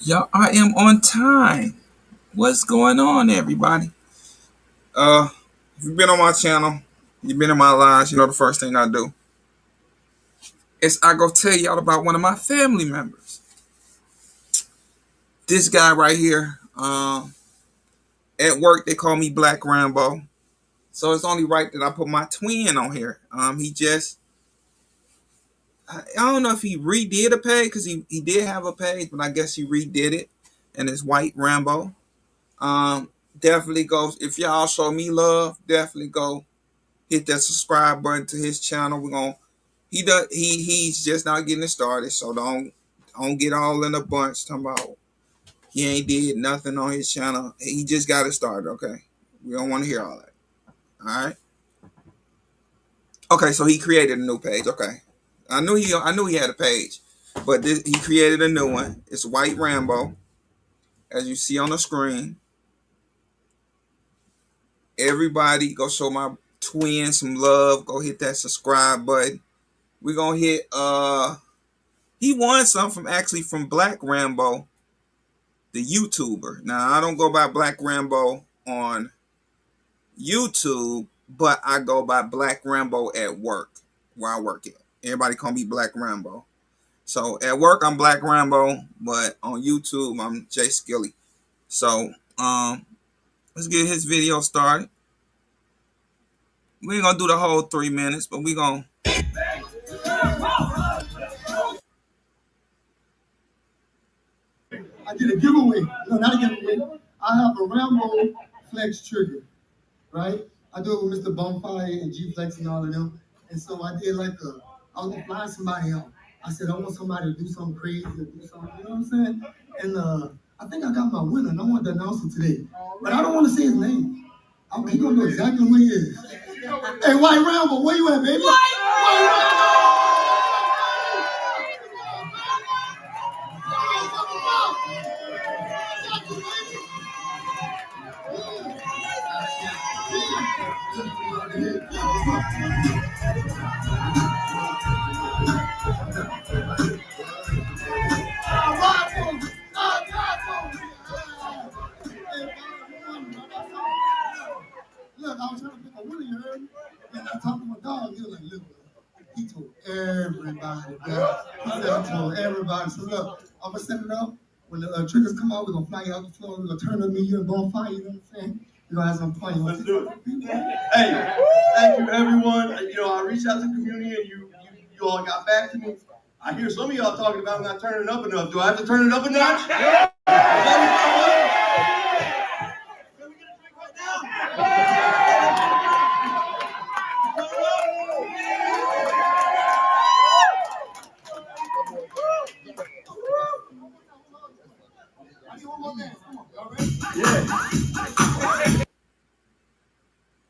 Y'all, I am on time. What's going on, everybody? Uh, if you've been on my channel, you've been in my lives, you know the first thing I do is I go tell y'all about one of my family members. This guy right here. At work they call me Black Rambo, so it's only right that I put my twin on here. He just, I don't know if he redid a page because he did have a page, but I guess he redid it, and it's White Rambo. Definitely go if y'all show me love. Definitely go hit that subscribe button to his channel. We're gonna he's just not getting it started, so don't get all in a bunch talking about he ain't did nothing on his channel. He just got it started, okay? We don't want to hear all that. Alright. Okay, so he created a new page. Okay. I knew he had a page. But he created a new one. It's White Rambo. As you see on the screen. Everybody go show my twin some love. Go hit that subscribe button. We're gonna hit he won some from Black Rambo, the YouTuber. Now I don't go by Black Rambo on YouTube, but I go by Black Rambo at work, where I work at. Everybody call me Black Rambo. So at work I'm Black Rambo, but on YouTube I'm Jay Skilly. So let's get his video started. We ain't gonna do the whole 3 minutes, but we gonna I did a giveaway. No, not a giveaway. I have a Rambo Flex trigger, right? I do it with Mr. Bonfire and G Flex and all of them. And so I did I was gonna fly somebody out. I said, I want somebody to do something crazy, to do something, you know what I'm saying? And I think I got my winner, and I want to announce it today. But I don't want to say his name. He gonna know exactly who he is. Hey, White Rambo, where you at, baby? White Rambo! Look, I was trying to pick a winner, you heard me? And I talked to my dog, he was like, look, he told everybody, bro. He said, I told everybody. So look, I'm gonna set it up. When the triggers come out, we're gonna fly you out the floor, we're gonna turn up me, you and Bonfire, you know what I'm saying? We're gonna have some fun. Let's do it. Hey, thank you everyone. I reached out to the community and you all got back to me. I hear some of y'all talking about not turning it up enough. Do I have to turn it up a notch? Yeah.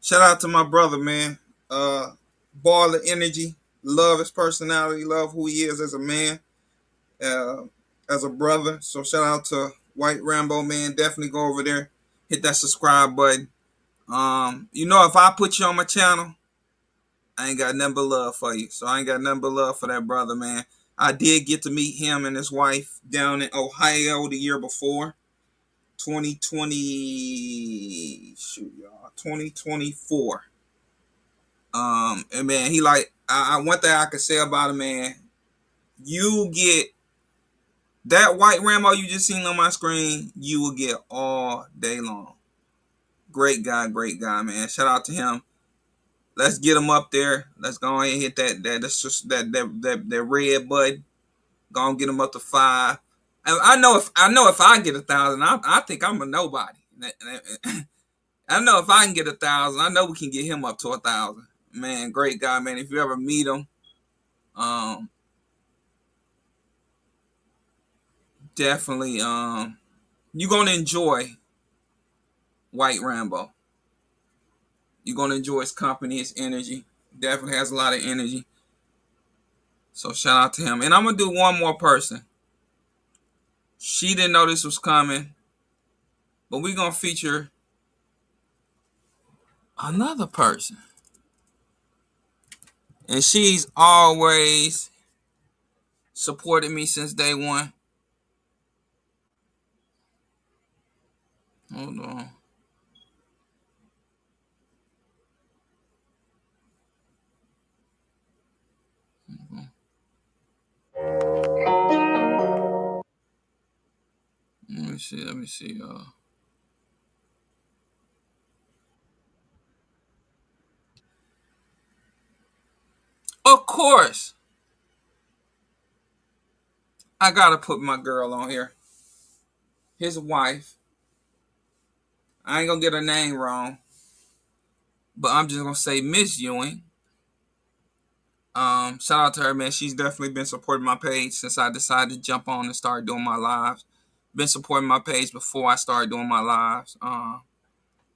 Shout out to my brother, man. Ball of energy. Love his personality. Love who he is as a man. As a brother. So shout out to White Rambo, man. Definitely go over there. Hit that subscribe button. If I put you on my channel, I ain't got nothing but love for you. So I ain't got nothing but love for that brother, man. I did get to meet him and his wife down in Ohio the year before. 2024. And man, he one thing I could say about him, man, you get that White Rambo you just seen on my screen, you will get all day long. Great guy, man. Shout out to him. Let's get him up there. Let's go ahead and hit that red button. Go and get him up to 5. I know if I get 1,000, I think I'm a nobody. I know if I can get 1,000, I know we can get him up to 1,000. Man, great guy, man. If you ever meet him, definitely, you're gonna enjoy White Rambo. You're gonna enjoy his company, his energy. Definitely has a lot of energy. So shout out to him. And I'm gonna do one more person. She didn't know this was coming, but we're gonna feature another person. And she's always supported me since day one. Hold on. Let me see. Let me see. Of course, I gotta put my girl on here. His wife. I ain't gonna get her name wrong, but I'm just gonna say Miss Ewing. Shout out to her, man. She's definitely been supporting my page since I decided to jump on and start doing my lives. Been supporting my page before I started doing my lives.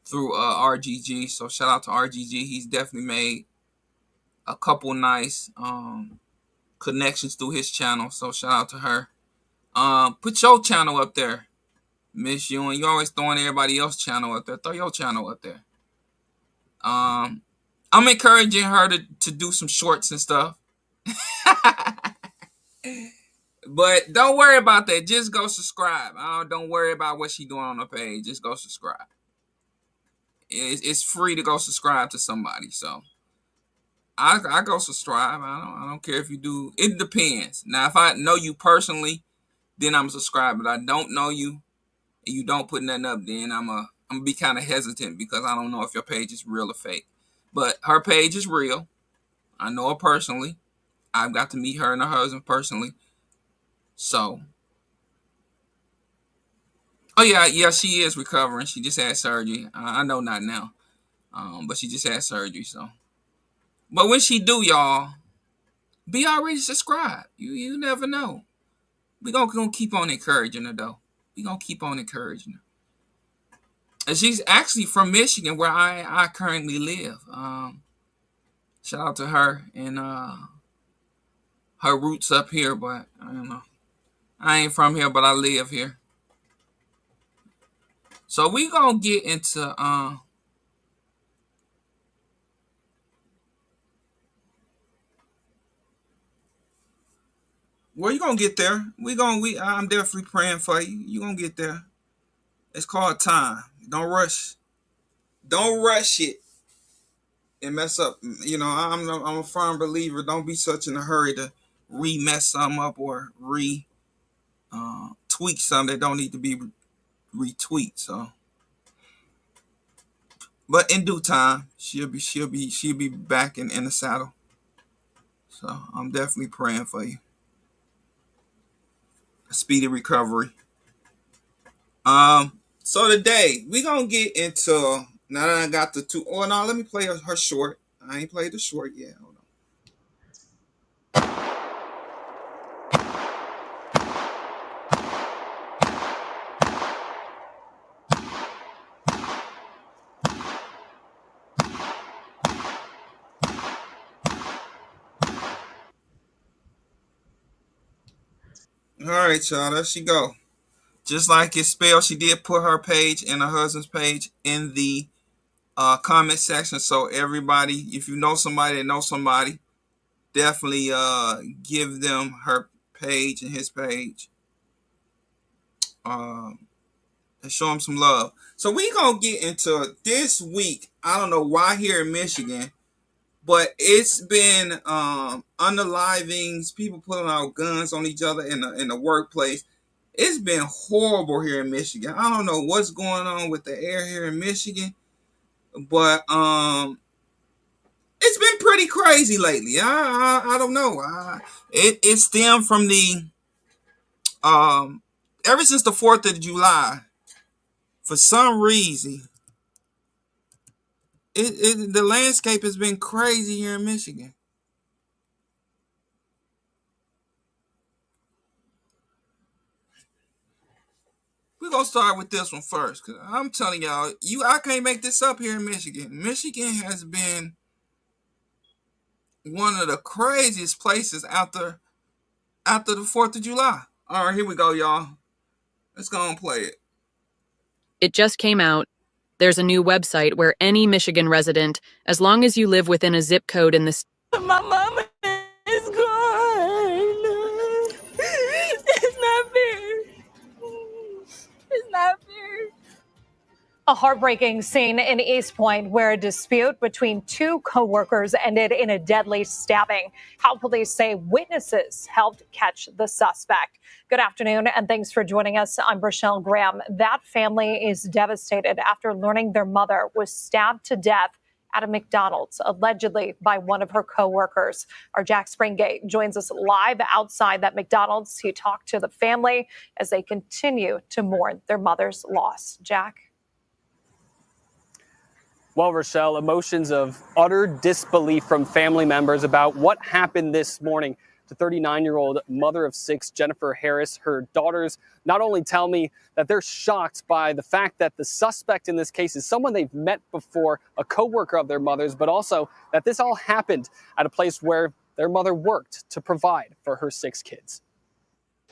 Through RGG. So shout out to RGG. He's definitely made a couple nice connections through his channel. So shout out to her. Put your channel up there, Miss Ewing. You always throwing everybody else's channel up there. Throw your channel up there. I'm encouraging her to do some shorts and stuff. But don't worry about that. Just go subscribe. Don't worry about what she doing on the page. Just go subscribe. It's free to go subscribe to somebody. So I go subscribe. I don't care if you do. It depends. Now, if I know you personally, then I'm subscribed. But I don't know you, and you don't put nothing up, then I'm gonna be kind of hesitant because I don't know if your page is real or fake. But her page is real. I know her personally. I've got to meet her and her husband personally. So, oh yeah, she is recovering. She just had surgery. I know not now, but she just had surgery. So, but when she do, y'all, be already subscribed. You never know. We gonna keep on encouraging her though. We gonna keep on encouraging her. And she's actually from Michigan, where I currently live. Shout out to her and her roots up here, but I don't know. I ain't from here, but I live here. So we gonna get into well, you gonna get there. I'm definitely praying for you. You gonna get there. It's called time. Don't rush. Don't rush it and mess up. You know, I'm a firm believer. Don't be such in a hurry to mess something up or tweak something that don't need to be retweet. So, but in due time, she'll be back in the saddle. So I'm definitely praying for you. A speedy recovery. So today we gonna get into now that I got the two. Oh no, let me play her short. I ain't played the short yet. Hold on. All right, y'all. There she go. Just like it's spelled, she did put her page and her husband's page in the comment section. So everybody, if you know somebody that knows somebody, definitely give them her page and his page. And show them some love. So we gonna get into this week. I don't know why here in Michigan, but it's been unalivings, people pulling out guns on each other in the workplace. It's been horrible here in Michigan. I don't know what's going on with the air here in Michigan, but it's been pretty crazy lately. I don't know. It stemmed from the ever since the 4th of July. For some reason, the landscape has been crazy here in Michigan. We're gonna start with this one first, cause I'm telling y'all, I can't make this up here in Michigan. Michigan has been one of the craziest places after the 4th of July. All right, here we go, y'all. Let's go and play it. It just came out. There's a new website where any Michigan resident, as long as you live within a zip code in the My mama is gone. It's not fair. It's not fair. A heartbreaking scene in East Point where a dispute between two co-workers ended in a deadly stabbing. How police say witnesses helped catch the suspect. Good afternoon and thanks for joining us. I'm Rochelle Graham. That family is devastated after learning their mother was stabbed to death at a McDonald's, allegedly by one of her co-workers. Our Jack Springate joins us live outside that McDonald's. He talked to the family as they continue to mourn their mother's loss. Jack? Well, Rochelle, emotions of utter disbelief from family members about what happened this morning to 39-year-old mother of six, Jennifer Harris. Her daughters not only tell me that they're shocked by the fact that the suspect in this case is someone they've met before, a co-worker of their mother's, but also that this all happened at a place where their mother worked to provide for her six kids.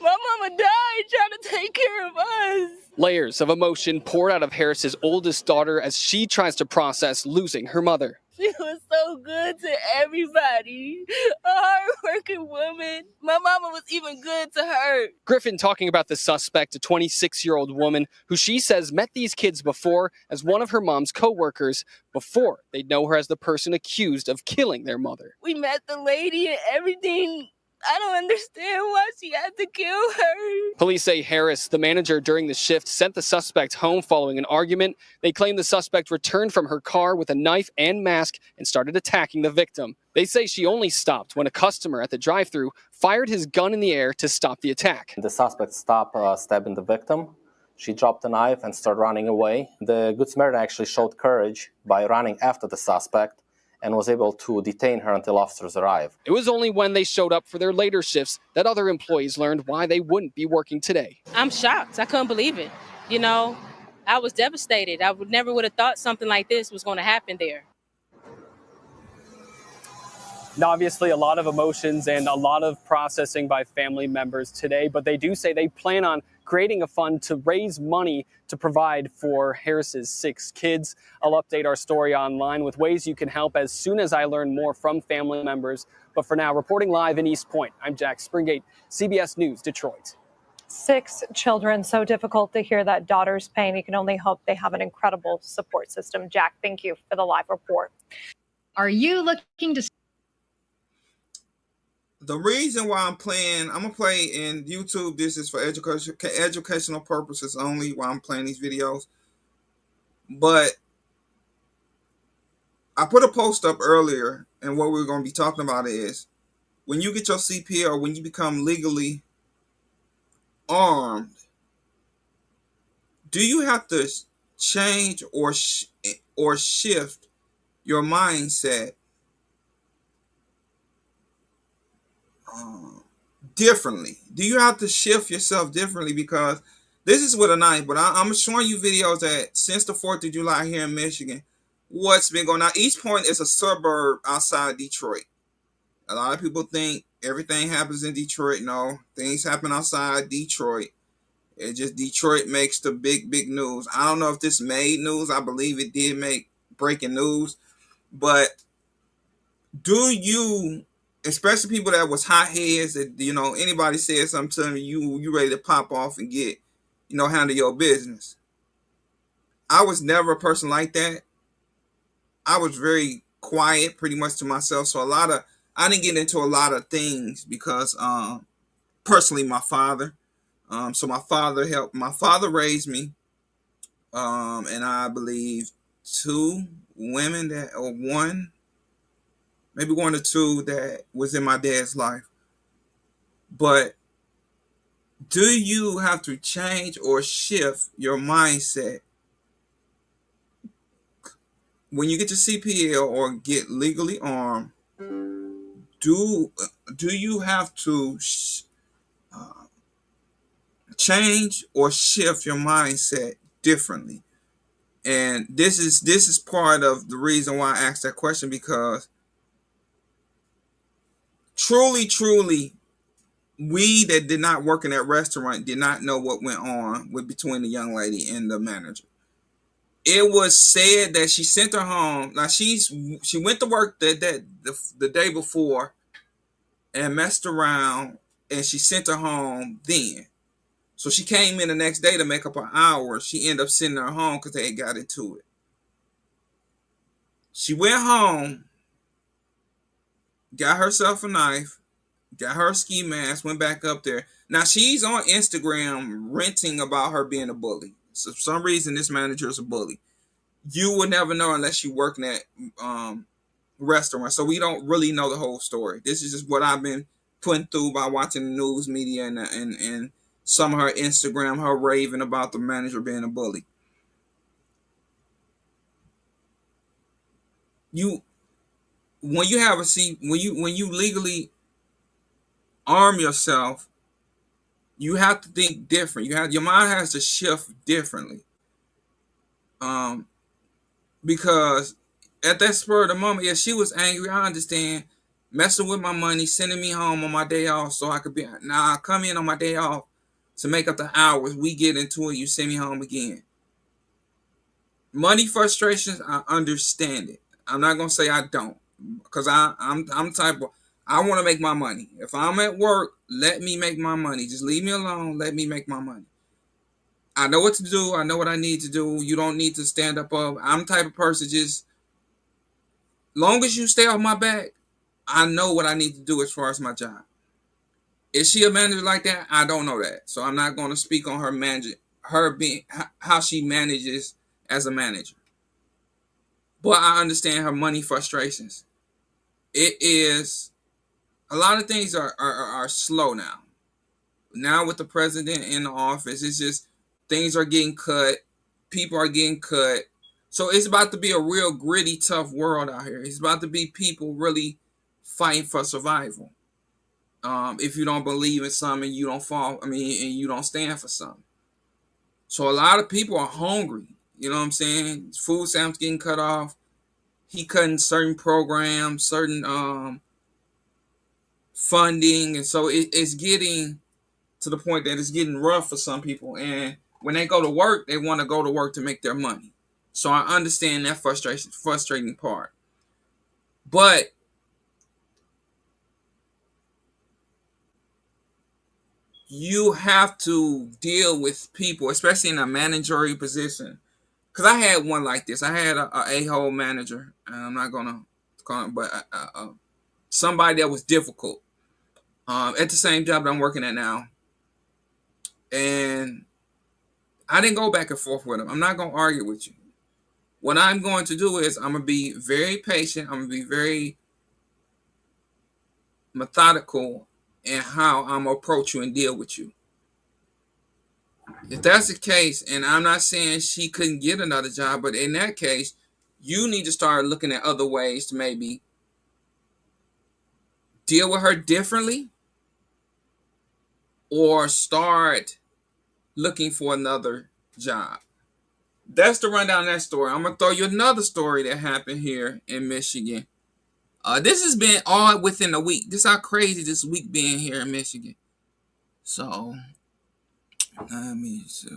My mama died trying to take care of us. Layers of emotion poured out of Harris's oldest daughter as she tries to process losing her mother. She was so good to everybody. A hard-working woman. My mama was even good to her. Griffin talking about the suspect, a 26-year-old woman who she says met these kids before as one of her mom's co-workers before they'd know her as the person accused of killing their mother. We met the lady and everything. I don't understand why she had to kill her. Police say Harris, the manager during the shift, sent the suspect home following an argument. They claim the suspect returned from her car with a knife and mask and started attacking the victim. They say she only stopped when a customer at the drive-thru fired his gun in the air to stop the attack. The suspect stopped stabbing the victim. She dropped the knife and started running away. The Good Samaritan actually showed courage by running after the suspect and was able to detain her until officers arrived. It was only when they showed up for their later shifts that other employees learned why they wouldn't be working today. I'm shocked. I couldn't believe it. You know, I was devastated. I never would have thought something like this was going to happen there. Now, obviously, a lot of emotions and a lot of processing by family members today, but they do say they plan on creating a fund to raise money to provide for Harris's six kids. I'll update our story online with ways you can help as soon as I learn more from family members. But for now, reporting live in East Point, I'm Jack Springate, CBS News, Detroit. 6 children, so difficult to hear that daughter's pain. You can only hope they have an incredible support system. Jack, thank you for the live report. Are you looking to... The reason why I'm going to play in YouTube, this is for educational purposes only while I'm playing these videos. But I put a post up earlier, and what we're going to be talking about is when you get your CPA or when you become legally armed, do you have to change or shift your mindset differently? Do you have to shift yourself differently? Because this is with a knife, but I'm showing you videos that since the 4th of July here in Michigan, what's been going on. East Point is a suburb outside Detroit. A lot of people think everything happens in Detroit. No, things happen outside Detroit. It just Detroit makes the big news. I don't know if this made news. I believe it did make breaking news. But do you, especially people that was hot heads, that anybody said something to them, you ready to pop off and get, handle your business. I was never a person like that. I was very quiet, pretty much to myself. So I didn't get into a lot of things because personally my father. So my father raised me. And I believe 2 women maybe 1 or 2 that was in my dad's life. But do you have to change or shift your mindset when you get your CPL or get legally armed? Do you have to change or shift your mindset differently? And this is part of the reason why I asked that question, because truly, we that did not work in that restaurant did not know what went on between the young lady and the manager. It was said that she sent her home. Now she went to work the day before and messed around, and she sent her home then. So she came in the next day to make up her hours. She ended up sitting her home because they had got into it. She went home, got herself a knife, got her ski mask, went back up there. Now she's on Instagram ranting about her being a bully. So for some reason, this manager is a bully. You would never know unless you work in that restaurant. So we don't really know the whole story. This is just what I've been putting through by watching the news media and some of her Instagram, her raving about the manager being a bully. When you legally arm yourself, you have to think different. Your mind has to shift differently. Because at that spur of the moment, yeah, she was angry. I understand, messing with my money, sending me home on my day off so I could be. Now I come in on my day off to make up the hours. We get into it. You send me home again. Money frustrations, I understand it. I'm not gonna say I don't, because I'm the type of, I want to make my money. If I'm at work, let me make my money. Just leave me alone. Let me make my money. I know what to do. I know what I need to do. You don't need to stand up. I'm the type of person, just long as you stay off my back, I know what I need to do as far as my job. Is she a manager like that? I don't know that. So I'm not going to speak on her being how she manages as a manager. But I understand her money frustrations. It is, a lot of things are slow now. Now with the president in the office, it's just things are getting cut. People are getting cut. So it's about to be a real gritty, tough world out here. It's about to be people really fighting for survival. If you don't believe in something, you don't and you don't stand for something. So a lot of people are hungry. You know what I'm saying? Food stamps getting cut off. He cutting certain programs, certain funding, and so it's getting to the point that it's getting rough for some people. And when they go to work, they want to go to work to make their money. So I understand that frustrating part. But you have to deal with people, especially in a managerial position. Because I had one like this. I had a hole manager. I'm not gonna call him, but somebody that was difficult at the same job that I'm working at now. And I didn't go back and forth with him. I'm not gonna argue with you. What I'm going to do is I'm gonna be very patient. I'm gonna be very methodical in how I'm gonna approach you and deal with you. If that's the case, and I'm not saying she couldn't get another job, but in that case, you need to start looking at other ways to maybe deal with her differently, or start looking for another job. That's the rundown of that story. I'm gonna throw you another story that happened here in Michigan. This has been all within a week. This is how crazy this week being here in Michigan. So let me see.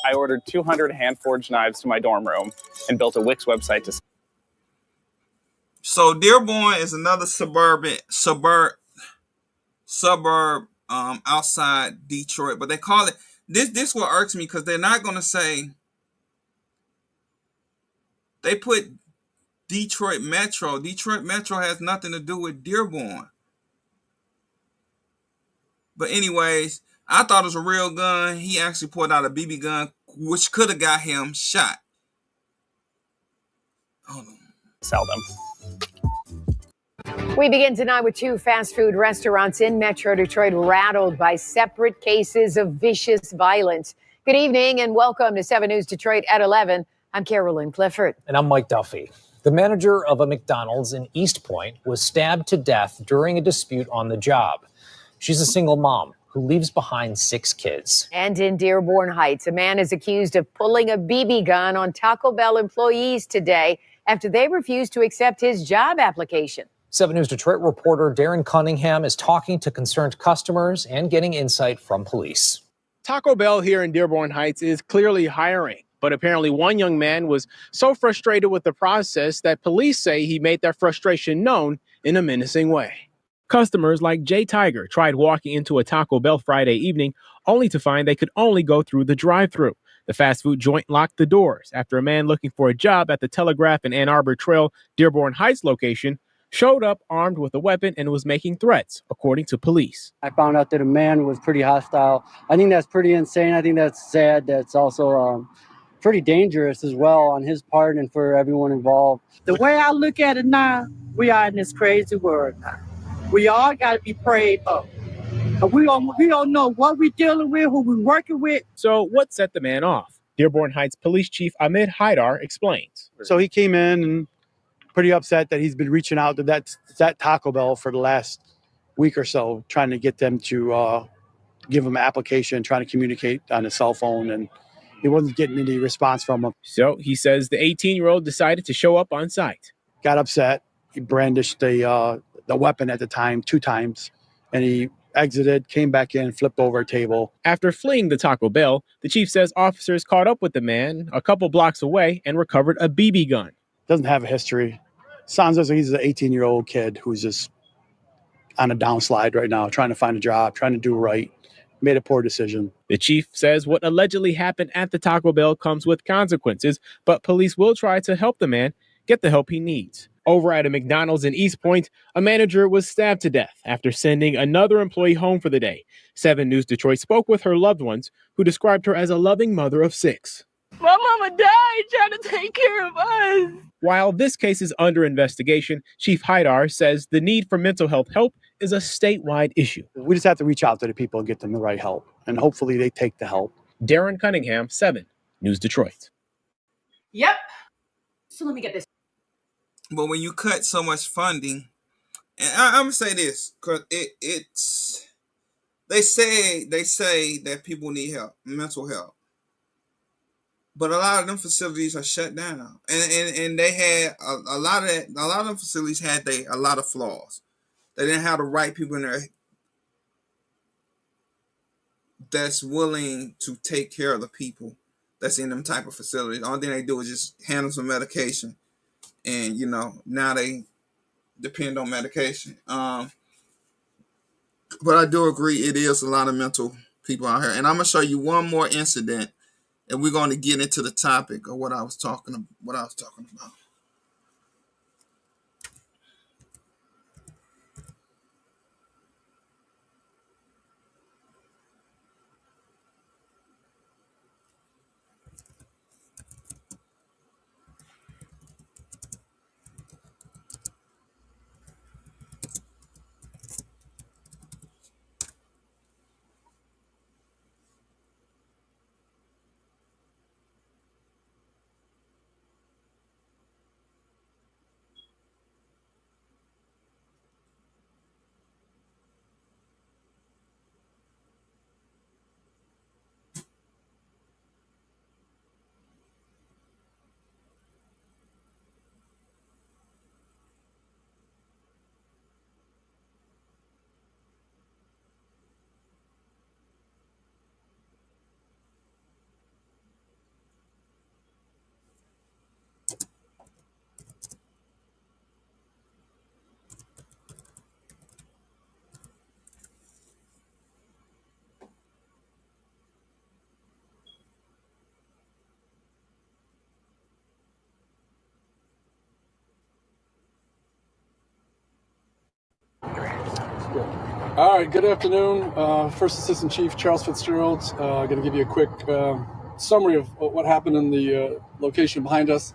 I ordered 200 hand-forged knives to my dorm room and built a Wix website to... So Dearborn is another suburb outside Detroit, but they call it this what irks me, because they're not going to say, they put Detroit Metro. Detroit Metro has nothing to do with Dearborn. But anyways, I thought it was a real gun. He actually pulled out a BB gun, which could have got him shot. Hold on. Sell them. We begin tonight with two fast food restaurants in Metro Detroit rattled by separate cases of vicious violence. Good evening and welcome to 7 News Detroit at 11. I'm Carolyn Clifford. And I'm Mike Duffy. The manager of a McDonald's in East Point was stabbed to death during a dispute on the job. She's a single mom who leaves behind 6 kids. And in Dearborn Heights, a man is accused of pulling a BB gun on Taco Bell employees today after they refused to accept his job application. 7 News Detroit reporter Darren Cunningham is talking to concerned customers and getting insight from police. Taco Bell here in Dearborn Heights is clearly hiring, but apparently one young man was so frustrated with the process that police say he made that frustration known in a menacing way. Customers like Jay Tiger tried walking into a Taco Bell Friday evening only to find they could only go through the drive-thru. The fast food joint locked the doors after a man looking for a job at the Telegraph and Ann Arbor Trail Dearborn Heights location showed up armed with a weapon and was making threats, according to police. I found out that a man was pretty hostile. I think that's pretty insane. I think that's sad. That's also pretty dangerous as well on his part and for everyone involved. The way I look at it now, we are in this crazy world now. We all got to be prayed up. We don't know what we're dealing with, who we're working with. So what set the man off? Dearborn Heights Police Chief Ahmed Haidar explains. So he came in and pretty upset that he's been reaching out to that Taco Bell for the last week or so, trying to get them to give him an application, trying to communicate on his cell phone, and he wasn't getting any response from him. So he says the 18-year-old decided to show up on site. Got upset. He brandished the weapon at the time 2 times, and he exited, came back in, flipped over a table. After fleeing the Taco Bell, the chief says officers caught up with the man a couple blocks away and recovered a BB gun. Doesn't have a history. Sounds as though he's an 18-year-old kid who's just on a downslide right now, trying to find a job, trying to do right. Made a poor decision. The chief says what allegedly happened at the Taco Bell comes with consequences, but police will try to help the man get the help he needs. Over at a McDonald's in East Point, a manager was stabbed to death after sending another employee home for the day. 7 News Detroit spoke with her loved ones, who described her as a loving mother of 6. My mama died trying to take care of us. While this case is under investigation, Chief Haidar says the need for mental health help is a statewide issue. We just have to reach out to the people and get them the right help, and hopefully they take the help. Darren Cunningham, 7 News Detroit. Yep. So let me get this. But when you cut so much funding, and I'm gonna say this, because it's they say that people need help, mental help, but a lot of them facilities are shut down, and they had a lot of them facilities had a lot of flaws. They didn't have the right people in there that's willing to take care of the people that's in them type of facilities. The only thing they do is just hand them some medication. And, now they depend on medication. But I do agree it is a lot of mental people out here. And I'm going to show you one more incident, and we're going to get into the topic of what I was talking about. All right, good afternoon. First Assistant Chief Charles Fitzgerald. Going to give you a quick summary of what happened in the location behind us.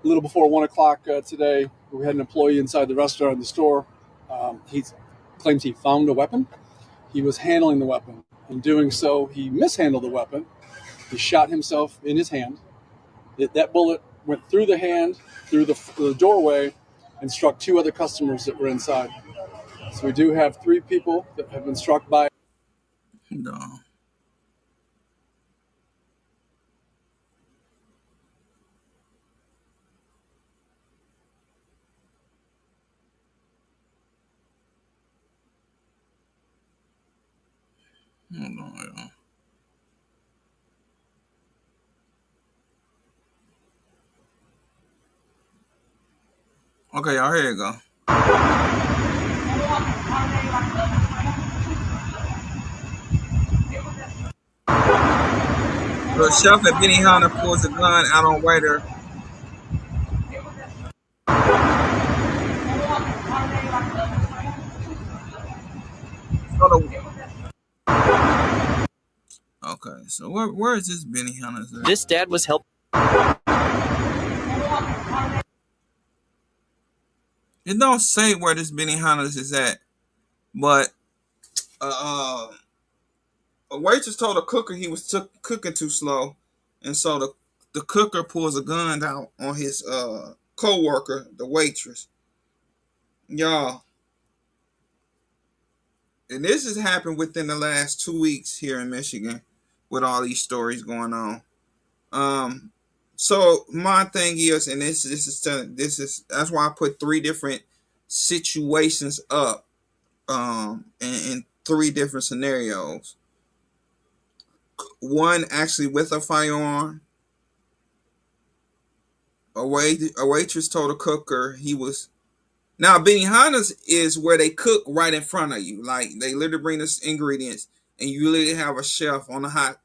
A little before 1 o'clock today, we had an employee inside the restaurant in the store. He claims he found a weapon. He was handling the weapon. In doing so, he mishandled the weapon. He shot himself in his hand. That bullet went through the hand, through the doorway, and struck 2 other customers that were inside. So we do have 3 people that have been struck by. No. Hold on, y'all. Okay, y'all, here you go. The chef at Benihana pulls a gun out on waiter. Okay, so where is this Benihana? This dad was helping. It don't say where this Benihana's is at, but a waitress told a cooker he was cooking too slow, and so the cooker pulls a gun out on his co-worker, the waitress. Y'all, and this has happened within the last 2 weeks here in Michigan, with all these stories going on. So my thing is, and this is that's why I put 3 different situations up, in 3 different scenarios. One actually with a firearm. A waitress told a cooker he was. Now Benihana's is where they cook right in front of you, like they literally bring us ingredients, and you literally have a chef on a hot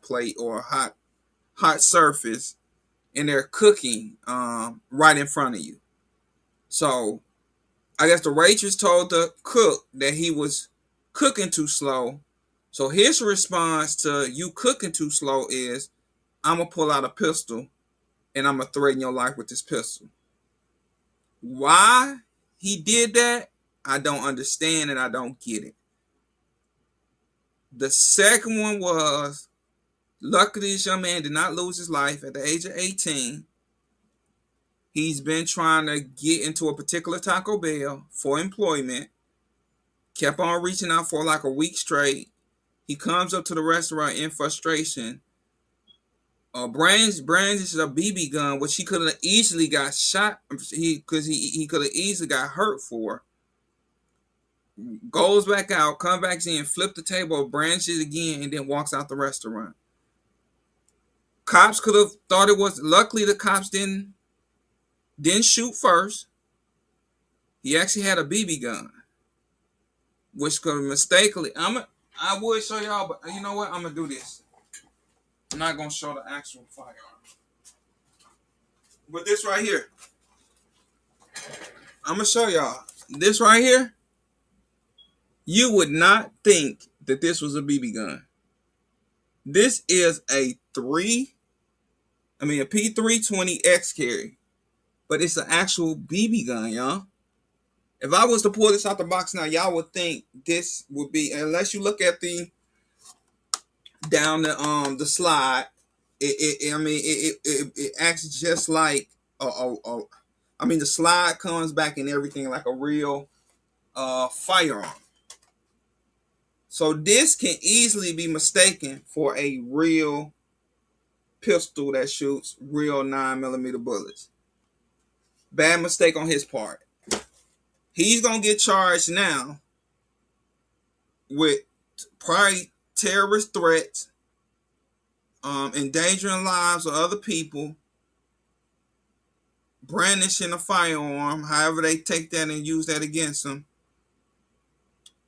plate or a hot surface, and they're cooking right in front of you. So I guess the waitress told the cook that he was cooking too slow. So his response to you cooking too slow is, I'm going to pull out a pistol and I'm going to threaten your life with this pistol. Why he did that, I don't understand and I don't get it. The second one was, luckily this young man did not lose his life at the age of 18. He's been trying to get into a particular Taco Bell for employment. Kept on reaching out for like a week straight. He comes up to the restaurant in frustration. Brands is a BB gun, which he could have easily got shot. He could have easily got hurt for. Goes back out, comes back in, flip the table, brands it again, and then walks out the restaurant. Cops could have thought it was. Luckily, the cops didn't shoot first. He actually had a BB gun, which could have mistakenly. I would show y'all, but you know what? I'm gonna do this. I'm not gonna show the actual firearm, but this right here, I'm gonna show y'all. This right here, you would not think that this was a BB gun. This is a P320 X carry, but it's an actual BB gun, y'all. If I was to pull this out the box now, y'all would think this would be, unless you look at the down the slide, it acts just like the slide comes back and everything like a real firearm. So this can easily be mistaken for a real pistol that shoots real 9mm bullets. Bad mistake on his part. He's gonna get charged now with probably terrorist threats, endangering lives of other people, brandishing a firearm, however they take that and use that against them,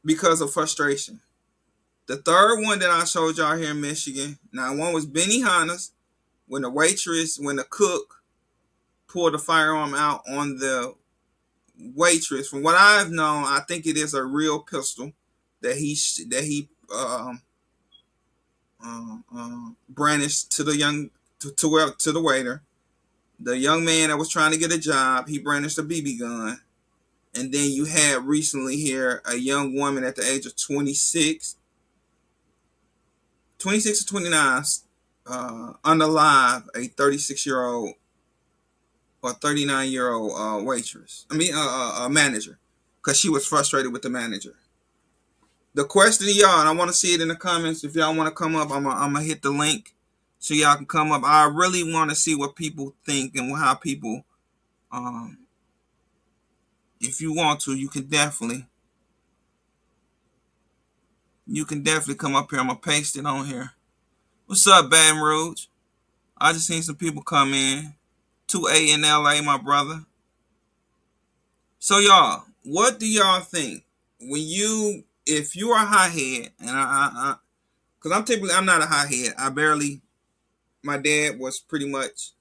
because of frustration. The third one that I showed y'all here in Michigan, now one was Benihana's, when the cook pulled the firearm out on the waitress. From what I've known, I think it is a real pistol. that he brandished to the waiter. The young man that was trying to get a job, he brandished a BB gun. And then you had recently here a young woman at the age of 26 or 29, unalive a 36-year-old or 39-year-old waitress. A manager, because she was frustrated with the manager. The question to y'all, and I want to see it in the comments. If y'all want to come up, I'm gonna hit the link so y'all can come up. I really want to see what people think and how people. If you want to, you can definitely come up here. I'm gonna paste it on here. What's up, Baton Rouge? I just seen some people come in. 2A in LA, my brother. So y'all, what do y'all think when if you are a hothead, and because I'm not a hothead. My dad was pretty much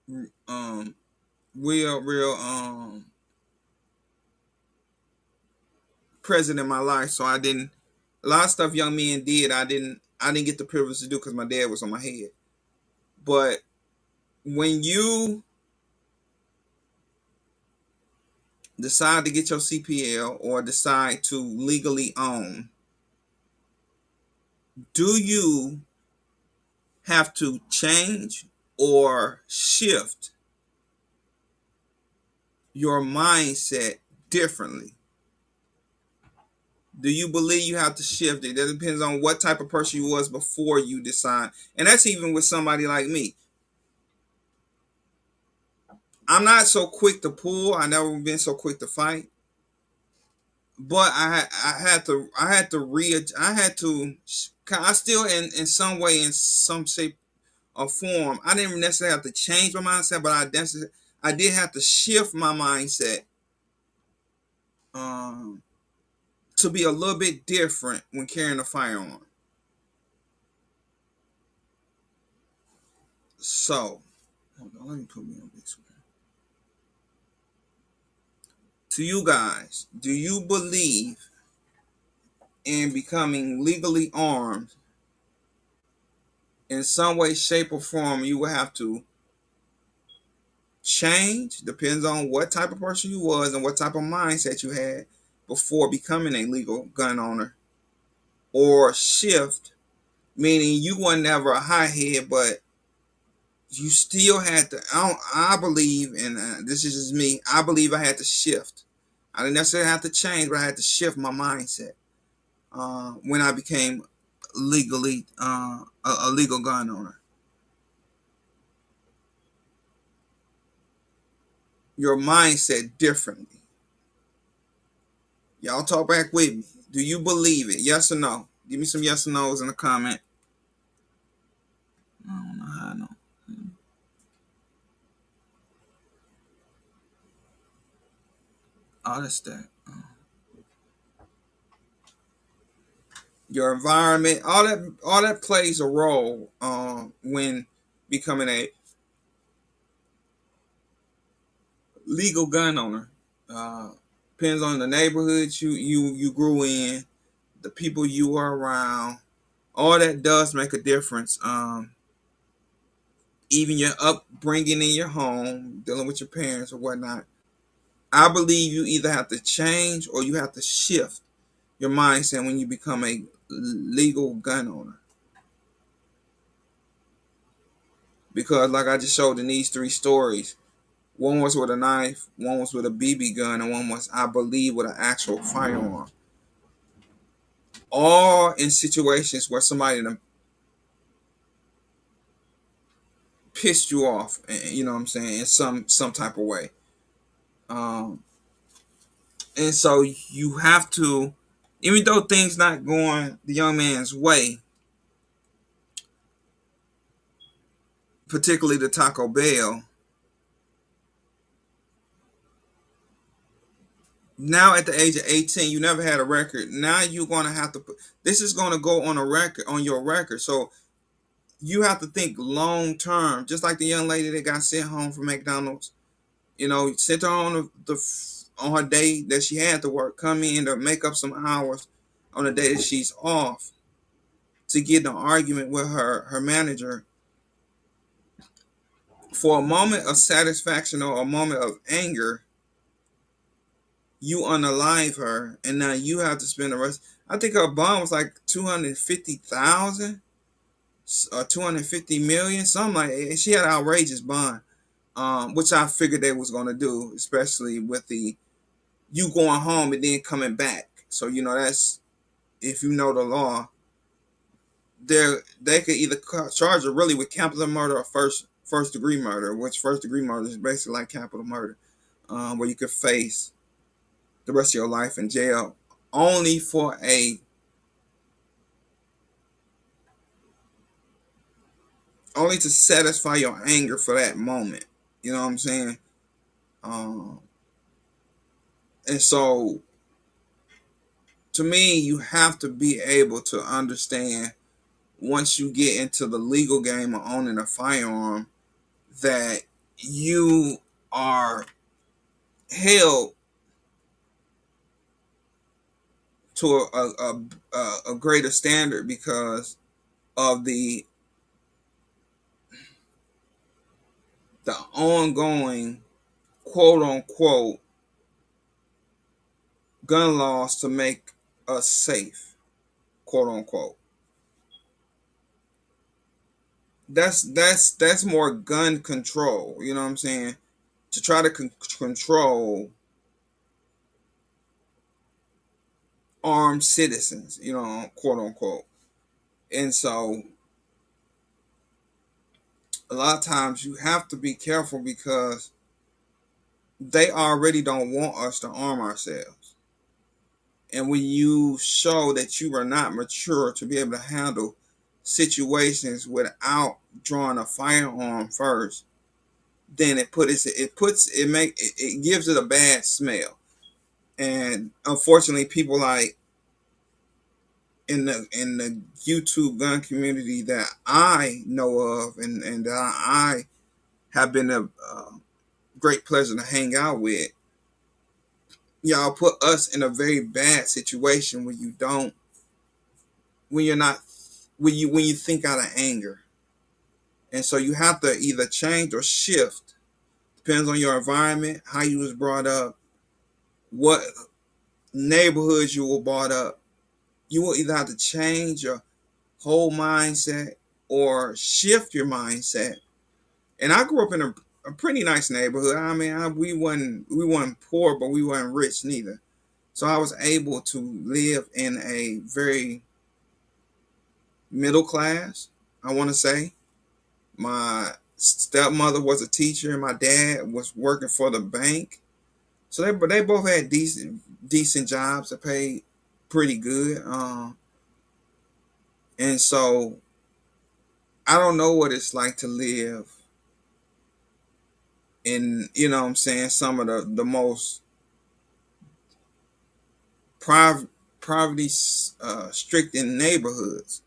real present in my life, so a lot of stuff young men did, I didn't get the privilege to do because my dad was on my head. But when you decide to get your CPL or decide to legally own, do you have to change or shift your mindset differently? Do you believe you have to shift it? That depends on what type of person you was before you decide. And that's even with somebody like me. I'm not so quick to pull. I never been so quick to fight. But I still in some way, in some shape or form, I didn't necessarily have to change my mindset, but I did have to shift my mindset to be a little bit different when carrying a firearm. So, hold on, let me put me on this one. To you guys, do you believe in becoming legally armed? In some way, shape, or form, you will have to change. Depends on what type of person you was and what type of mindset you had before becoming a legal gun owner. Or shift, meaning you were never a hothead, but you still had to. I believe, and this is just me, I believe I had to shift. I didn't necessarily have to change, but I had to shift my mindset when I became legally a legal gun owner. Your mindset differently. Y'all talk back with me. Do you believe it? Yes or no? Give me some yes or no's in the comment. I don't know how I know. All that's that. Your environment, all that plays a role when becoming a legal gun owner. Depends on the neighborhood you grew in, the people you were around. All that does make a difference. Even your upbringing in your home, dealing with your parents or whatnot. I believe you either have to change or you have to shift your mindset when you become a legal gun owner. Because like I just showed in these 3 stories, one was with a knife, one was with a BB gun, and one was, I believe, with an actual firearm. All in situations where somebody pissed you off, you know what I'm saying, in some type of way. And so you have to, even though things not going the young man's way, particularly the Taco Bell, now at the age of 18, you never had a record. Now you're going to have to this is going to go on your record. So you have to think long term, just like the young lady that got sent home from McDonald's. You know, sent her on her day that she had to work, come in to make up some hours on the day that she's off to get in an argument with her manager for a moment of satisfaction or a moment of anger. You unalive her, and now you have to spend the rest. I think her bond was like 250,000 or 250 million, something like that. She had an outrageous bond, which I figured they was gonna do, especially with the you going home and then coming back. So that's, if you know the law, they could either charge her really with capital murder or first degree murder, which first degree murder is basically like capital murder, where you could face the rest of your life in jail only for only to satisfy your anger for that moment. You know what I'm saying? And so, to me, you have to be able to understand once you get into the legal game of owning a firearm that you are held to a greater standard because of the ongoing quote unquote gun laws to make us safe, quote unquote. That's more gun control, you know what I'm saying? To try to control armed citizens, quote unquote. And so a lot of times you have to be careful because they already don't want us to arm ourselves. And when you show that you are not mature to be able to handle situations without drawing a firearm first, then it gives it a bad smell. And unfortunately, people like in the YouTube gun community that I know of and that I have been a great pleasure to hang out with, y'all put us in a very bad situation when you think out of anger. And so you have to either change or shift. Depends on your environment, how you was brought up, what neighborhoods you were brought up. You will either have to change your whole mindset or shift your mindset. And I grew up in a pretty nice neighborhood. I mean, we wasn't poor, but we weren't rich neither. So I was able to live in a very middle class, I want to say. My stepmother was a teacher and my dad was working for the bank. So they both had decent jobs that paid pretty good. And so I don't know what it's like to live in, what I'm saying, some of the most poverty stricken neighborhoods.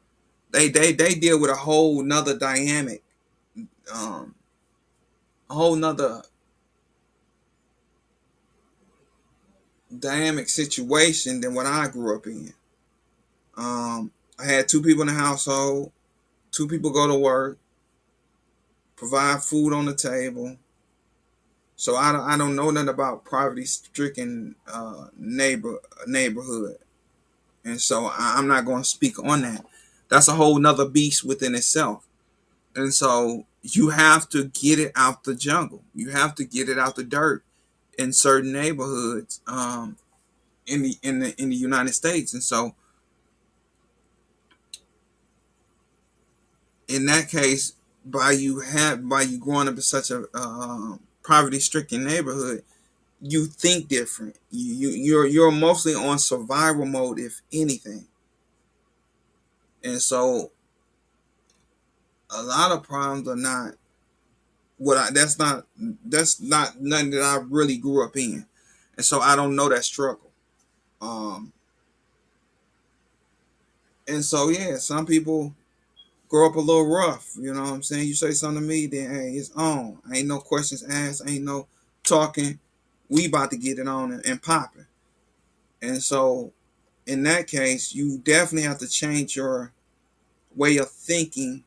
They deal with a whole nother dynamic, a whole nother dynamic situation than what I grew up in. I had two people in the household, two people go to work, provide food on the table. So I don't know nothing about poverty-stricken neighborhood, and so I'm not going to speak on that. That's a whole nother beast within itself. And so you have to get it out the jungle. You have to get it out the dirt in certain neighborhoods in the United States. And so in that case, by you growing up in such a poverty-stricken neighborhood, you think different. You're mostly on survival mode, if anything. And so a lot of problems are not that's not nothing that I really grew up in. And so I don't know that struggle. And so yeah, some people grow up a little rough, you know what I'm saying? You say something to me, then hey, it's on. Ain't no questions asked, ain't no talking. we about to get it on and popping. And so in that case, you definitely have to change your way of thinking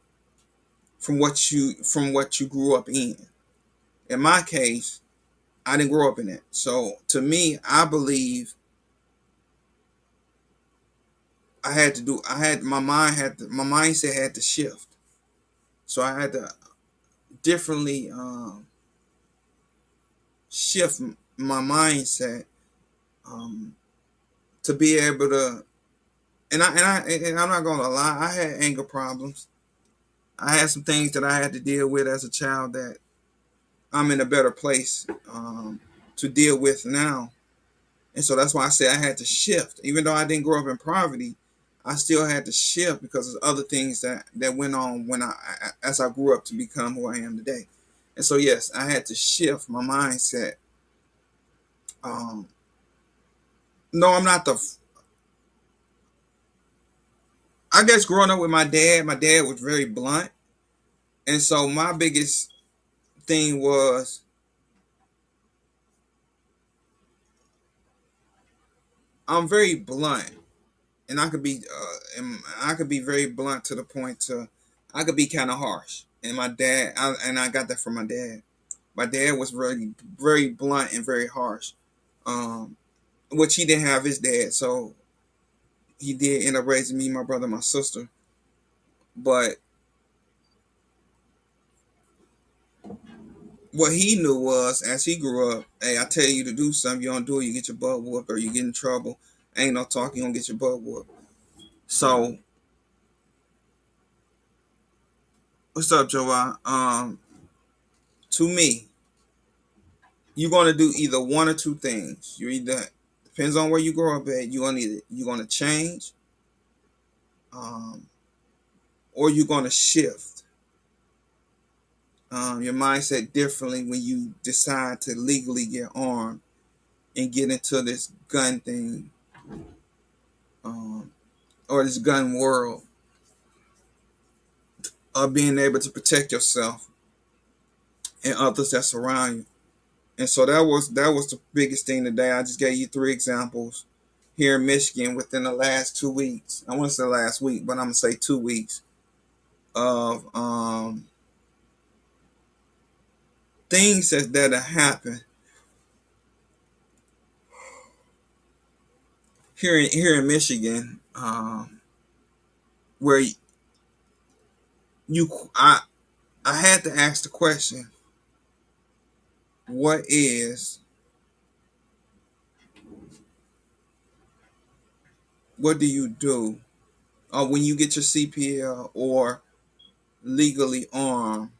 from what you grew up in. In my case, I didn't grow up in it. So to me, I believe my mindset had to shift. So I had to differently shift my mindset to be able to, and I'm not gonna lie, I had anger problems. I had some things that I had to deal with as a child that I'm in a better place to deal with now. And so that's why I say I had to shift. Even though I didn't grow up in poverty, I still had to shift because of other things that went on as I grew up to become who I am today. And so yes, I had to shift my mindset. No, I'm not I guess growing up with my dad was very blunt. And so my biggest thing was I'm very blunt, and I could be very blunt to the point to I could be kind of harsh. And I got that from my dad. My dad was really very blunt and very harsh, which he didn't have his dad, so he did end up raising me, my brother, and my sister. But what he knew was, as he grew up, hey, I tell you to do something, you don't do it, you get your butt whooped or you get in trouble. Ain't no talk, you don't get your butt whooped. So, what's up, Joa? To me, you're gonna do either one or two things. You either depends on where you grow up at. You're gonna change, or you're gonna shift your mindset differently when you decide to legally get armed and get into this gun thing, or this gun world, of being able to protect yourself and others that surround you. And so that was the biggest thing today. I just gave you 3 examples here in Michigan within the last 2 weeks. I want to say last week, but I'm gonna say 2 weeks of things that have happened here in Michigan, where I had to ask the question, what do you do when you get your CPL or legally armed?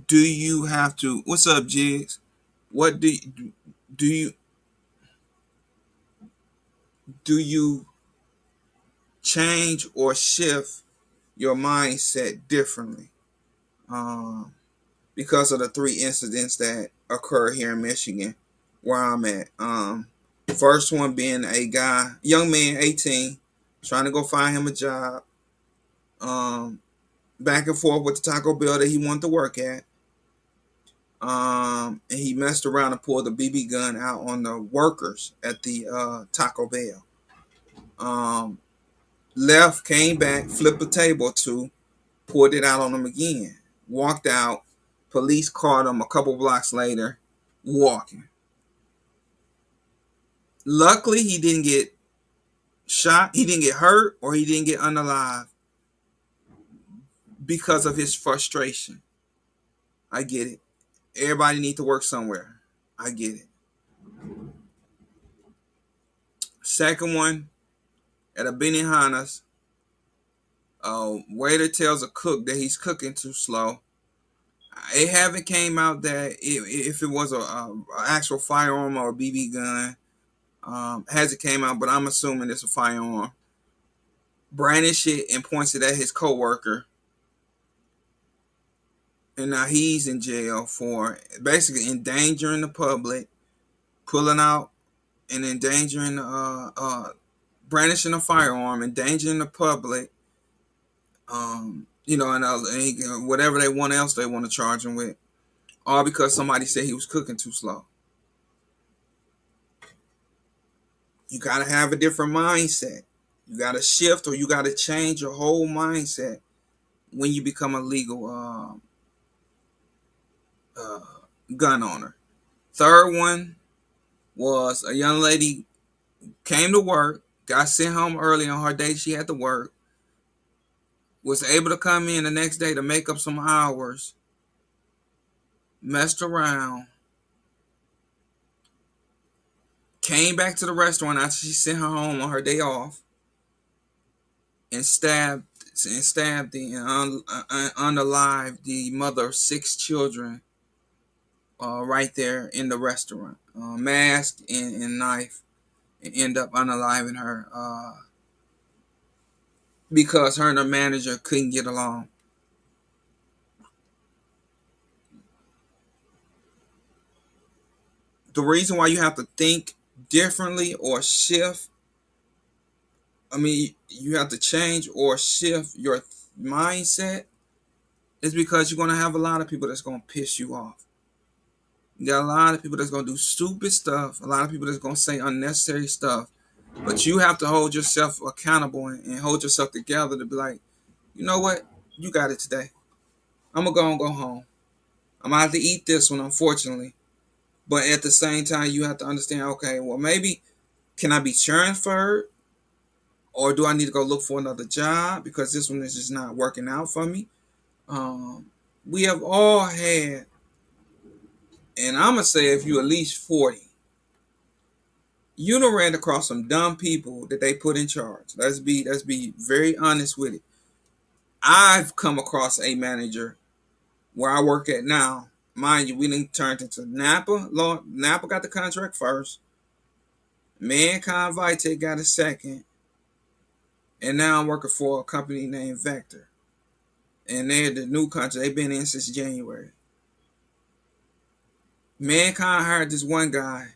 Do you have to? What's up, Jigs? What do you change or shift your mindset differently because of the 3 incidents that occur here in Michigan, where I'm at? First one being a young man, 18, trying to go find him a job. Back and forth with the Taco Bell that he wanted to work at. And he messed around and pulled the BB gun out on the workers at the Taco Bell. Left, came back, flipped the table or 2, pulled it out on him again. Walked out. Police caught him a couple blocks later, walking. Luckily, he didn't get shot, he didn't get hurt, or he didn't get unalive because of his frustration. I get it. Everybody needs to work somewhere. I get it. Second one, at a Benihana's, waiter tells a cook that he's cooking too slow. It haven't came out that if it was a actual firearm or a BB gun. Hasn't came out, but I'm assuming it's a firearm. Brandish it and points it at his coworker. And now he's in jail for basically endangering the public, pulling out and endangering, brandishing a firearm, endangering the public, and whatever else they want to charge him with, all because somebody said he was cooking too slow. You got to have a different mindset. You got to shift, or you got to change your whole mindset when you become a legal gun owner. Third one was a young lady came to work, got sent home early on her day she had to work, was able to come in the next day to make up some hours, messed around, came back to the restaurant after she sent her home on her day off, and stabbed and unalived the mother of 6 children right there in the restaurant, mask and knife, and end up unaliving her because her and her manager couldn't get along. The reason why you have to think differently or shift, you have to change or shift your mindset, is because you're going to have a lot of people that's going to piss you off. You got a lot of people that's going to do stupid stuff, a lot of people that's going to say unnecessary stuff, but you have to hold yourself accountable and hold yourself together to be like, you know what, you got it today. I'm going to go home. I'm going to have to eat this one, unfortunately. But at the same time, you have to understand, okay, well, maybe can I be transferred? Or do I need to go look for another job because this one is just not working out for me? We have all had, and I'm going to say if you're at least 40, you done ran across some dumb people that they put in charge. Let's be very honest with it. I've come across a manager where I work at now. Mind you, we done turned into Napa. Napa got the contract first. Mankind Vitek got a second. And now I'm working for a company named Vector. And they're the new contract. They've been in since January. Mankind hired this one guy.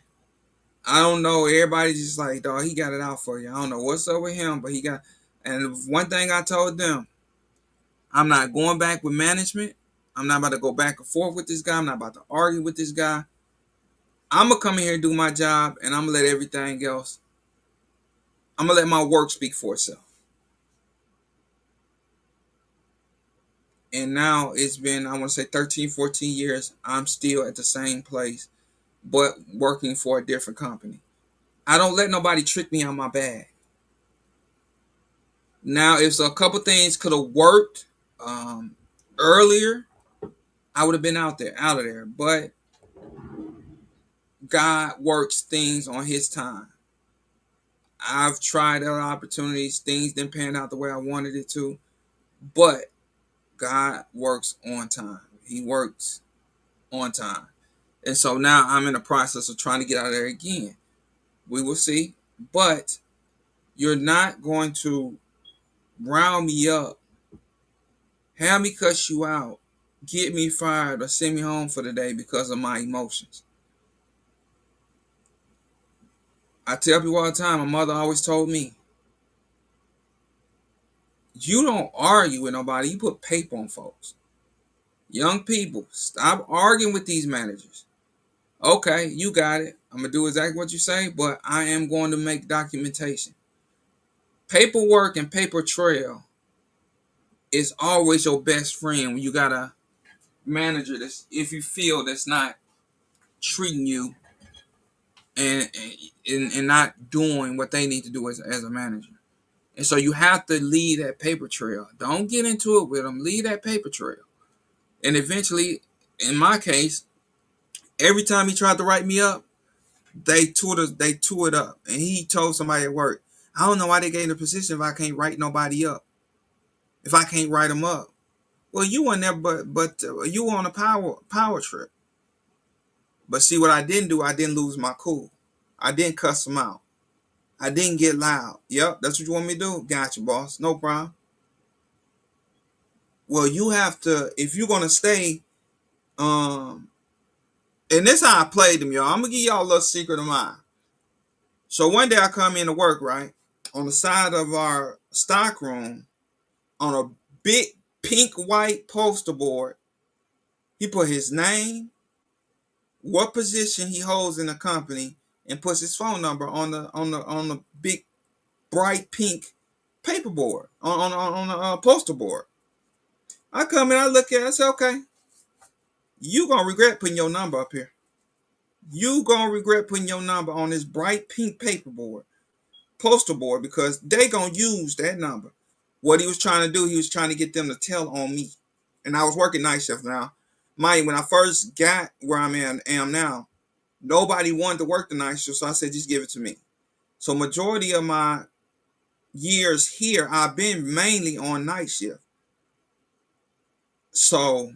I don't know. Everybody's just like, dog, he got it out for you. I don't know what's up with him, but he got. And one thing I told them, I'm not going back with management. I'm not about to go back and forth with this guy. I'm not about to argue with this guy. I'm going to come in here and do my job, and I'm going to let everything else. I'm going to let my work speak for itself. And now it's been, I want to say 13, 14 years. I'm still at the same place, but working for a different company. I don't let nobody trick me on my bag. Now, if a couple things could have worked earlier, I would have been out of there. But God works things on his time. I've tried other opportunities. Things didn't pan out the way I wanted it to. But God works on time. He works on time. And so now I'm in the process of trying to get out of there again. We will see. But you're not going to round me up, have me cuss you out, get me fired, or send me home for the day because of my emotions. I tell people all the time, my mother always told me, you don't argue with nobody, you put paper on folks. Young people, stop arguing with these managers. Okay, you got it. I'm going to do exactly what you say, but I am going to make documentation. Paperwork and paper trail is always your best friend when you got a manager that's, if you feel that's not treating you and not doing what they need to do as a manager. And so you have to leave that paper trail. Don't get into it with them. Leave that paper trail. And eventually, in my case, every time he tried to write me up, they tore it up. And he told somebody at work, I don't know why they gave him the position if I can't write nobody up. If I can't write them up. Well, you weren't there, but you were on a power trip. But see, what I didn't do, I didn't lose my cool. I didn't cuss them out. I didn't get loud. Yep, that's what you want me to do? Gotcha, boss. No problem. Well, you have to, if you're going to stay, and this is how I played them, y'all. I'm going to give y'all a little secret of mine. So one day I come into work, right? On the side of our stock room, on a big pink white poster board, he put his name, what position he holds in the company, and puts his phone number on the big bright pink paperboard on the poster board. I come in, I look at it, I say, okay, you gonna regret putting your number up here. You gonna regret putting your number on this bright pink paperboard, poster board, because they gonna use that number. What he was trying to do, he was trying to get them to tell on me. And I was working night shift now. Mind you, when I first got where am now, nobody wanted to work the night shift, so I said, just give it to me. So majority of my years here, I've been mainly on night shift. So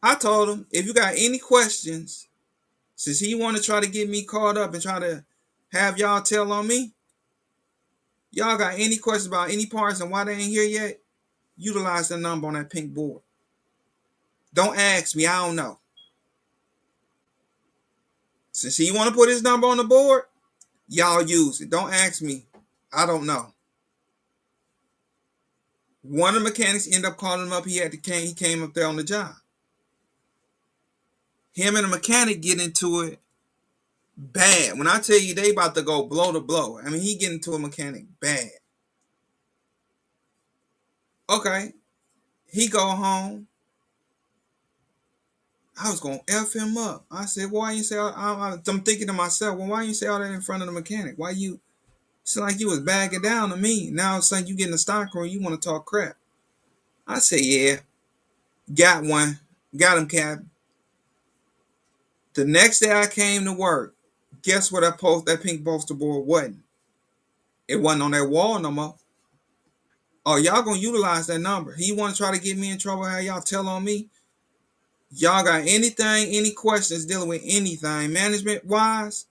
I told him, if you got any questions, since he want to try to get me caught up and try to have y'all tell on me, y'all got any questions about any parts and why they ain't here yet, utilize the number on that pink board. Don't ask me, I don't know. Since he want to put his number on the board, y'all use it. Don't ask me, I don't know. One of the mechanics ended up calling him up. He came up there on the job. Him and the mechanic get into it bad. When I tell you they about to go blow to blow, I mean, he get into a mechanic bad. Okay, he go home. I was going to F him up. I said, why you say, I'm thinking to myself, well, why you say all that in front of the mechanic? Why you, it's like you was bagging down to me. Now all of a sudden you get in the stock room, you want to talk crap. I said, yeah, got one. Got him, Cap. The next day I came to work, guess what that pink poster board wasn't? It wasn't on that wall no more. Oh, y'all gonna utilize that number. He want to try to get me in trouble, how y'all tell on me? Y'all got anything, any questions dealing with anything, management-wise,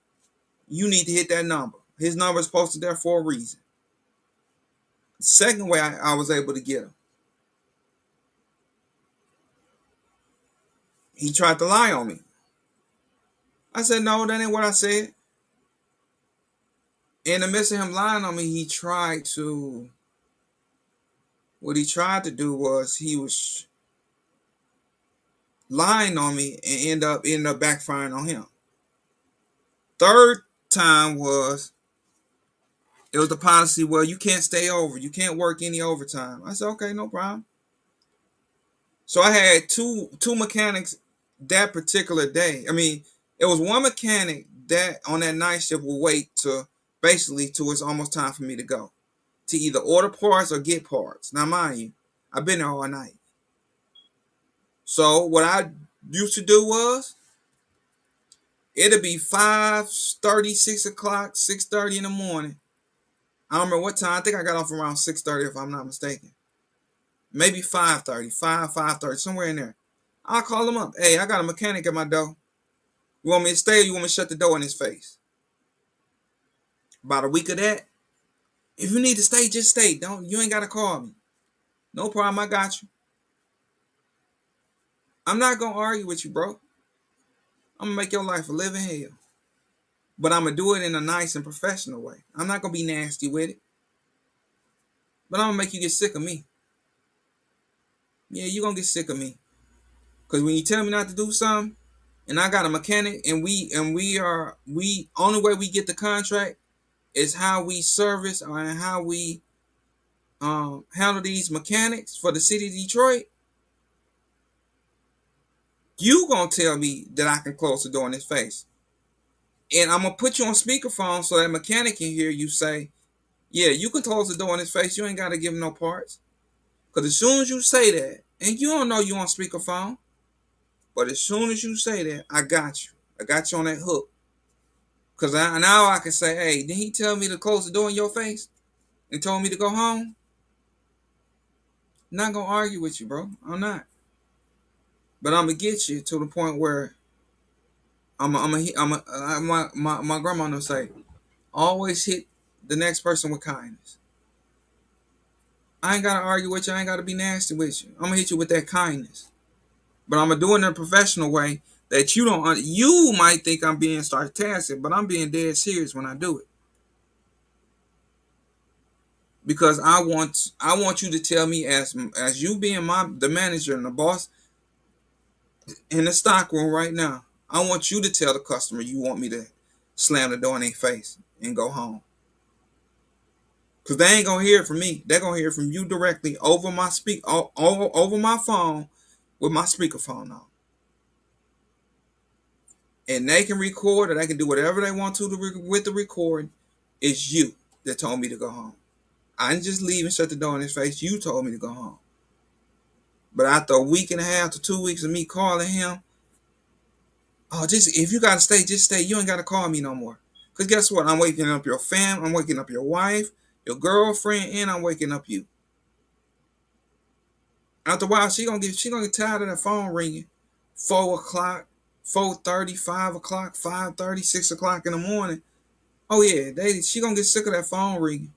you need to hit that number. His number is posted there for a reason. Second way I was able to get him. He tried to lie on me. I said, no, that ain't what I said. In the midst of him lying on me, what he tried to do was he was lying on me and end up backfiring on him. Third time it was the policy, well, you can't stay over. You can't work any overtime. I said, okay, no problem. So I had two mechanics that particular day. I mean, it was one mechanic that on that night shift will wait till it's almost time for me to go, to either order parts or get parts. Now, mind you, I've been there all night. So what I used to do was, it'll be 5:30, 6 o'clock, 6:30 in the morning. I don't remember what time. I think I got off around 6:30 if I'm not mistaken. Maybe 5:30, 5:30, somewhere in there. I'll call him up. Hey, I got a mechanic at my door. You want me to stay or you want me to shut the door in his face? About a week of that. If you need to stay, just stay. You ain't got to call me. No problem, I got you. I'm not going to argue with you, bro. I'm going to make your life a living hell. But I'm going to do it in a nice and professional way. I'm not going to be nasty with it. But I'm going to make you get sick of me. Yeah, you're going to get sick of me. Because when you tell me not to do something, and I got a mechanic, and we only way we get the contract is how we service and how we handle these mechanics for the city of Detroit. You gonna tell me that I can close the door in his face, and I'm gonna put you on speakerphone so that mechanic can hear you say, "Yeah, you can close the door in his face. You ain't gotta give him no parts." Because as soon as you say that, and you don't know you on speakerphone, but as soon as you say that, I got you. I got you on that hook. Because now I can say, hey, did he tell me to close the door in your face and told me to go home? I'm not going to argue with you, bro. I'm not. But I'm going to get you to the point where my grandma would say, always hit the next person with kindness. I ain't got to argue with you. I ain't got to be nasty with you. I'm going to hit you with that kindness. But I'm going to do it in a professional way that you might think I'm being sarcastic, but I'm being dead serious when I do it. Because I want you to tell me, as you being the manager and the boss in the stock room right now, I want you to tell the customer you want me to slam the door in their face and go home. Because they ain't going to hear it from me. They're going to hear it from you directly over my over my phone with my speakerphone on. And they can record or they can do whatever they want to with the recording. It's you that told me to go home. I didn't just leave and shut the door in his face. You told me to go home. But after a week and a half to 2 weeks of me calling him, oh, just if you got to stay, just stay. You ain't got to call me no more. Because guess what? I'm waking up your fam. I'm waking up your wife, your girlfriend, and I'm waking up you. After a while, she gonna get tired of that phone ringing. 4 o'clock, 4:30, 5 o'clock, 5:30, 6 o'clock in the morning. Oh yeah, she gonna get sick of that phone ringing.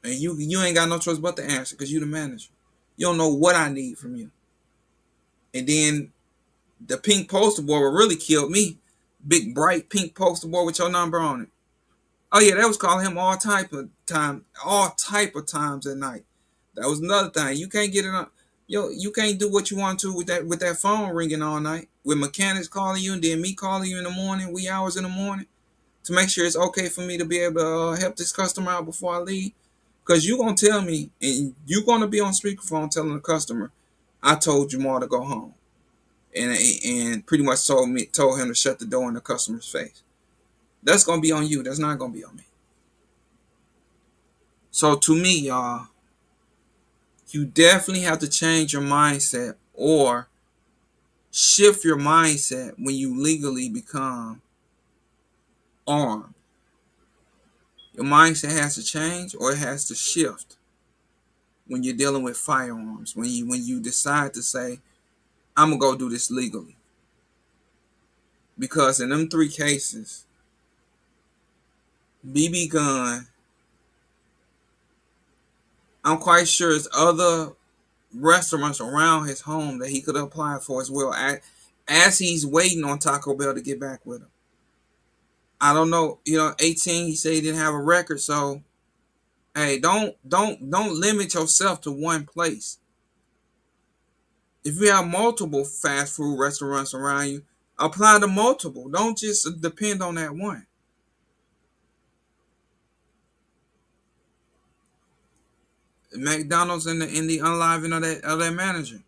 And you ain't got no choice but to answer because you the manager. You don't know what I need from you. And then the pink poster board really killed me. Big bright pink poster board with your number on it. Oh yeah, they was calling him all type of times at night. That was another thing. You can't get it on. You can't do what you want to with that phone ringing all night. With mechanics calling you and then me calling you in the morning, wee hours in the morning, to make sure it's okay for me to be able to help this customer out before I leave. Because you're going to tell me, and you're going to be on speakerphone telling the customer, I told you more to go home. And pretty much told him to shut the door in the customer's face. That's going to be on you. That's not going to be on me. So to me, y'all, you definitely have to change your mindset or shift your mindset when you legally become armed. Your mindset has to change or it has to shift when you're dealing with firearms. When you decide to say, I'm going to go do this legally. Because in them 3 cases, BB gun, I'm quite sure it's other restaurants around his home that he could apply for as well, as he's waiting on Taco Bell to get back with him. I don't know, 18, he said he didn't have a record, so hey, don't limit yourself to one place. If you have multiple fast food restaurants around you, apply to multiple. Don't just depend on that one. McDonald's in the unliving of that manager.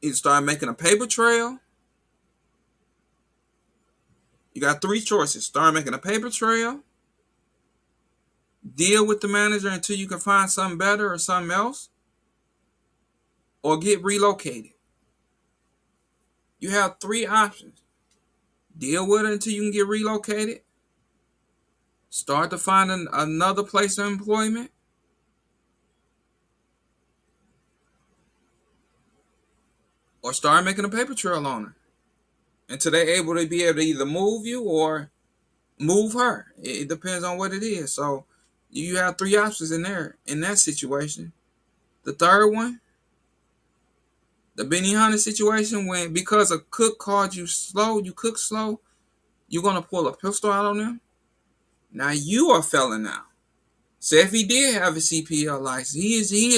Either start making a paper trail. You got 3 choices. Start making a paper trail. Deal with the manager until you can find something better or something else. Or get relocated. You have 3 options. Deal with it until you can get relocated. Start to find another place of employment. Or start making a paper trail on her. Until they're able to either move you or move her. It depends on what it is. So you have 3 options in there in that situation. The third one, the Benihana situation, when because a cook called you slow, you cook slow, you're gonna pull a pistol out on them. Now you are a felon now. So if he did have a CPL license, he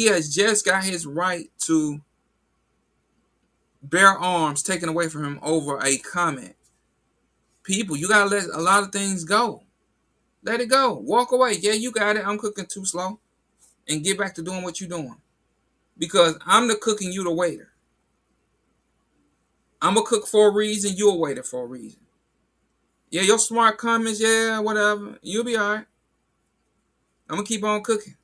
has just got his right to bear arms taken away from him over a comment. People, you gotta let a lot of things go. Let it go. Walk away. Yeah, you got it. I'm cooking too slow. And get back to doing what you're doing. Because I'm the cook and you the waiter. I'm a cook for a reason. You a waiter for a reason. Yeah, your smart comments, yeah, whatever. You'll be all right. I'm going to keep on cooking.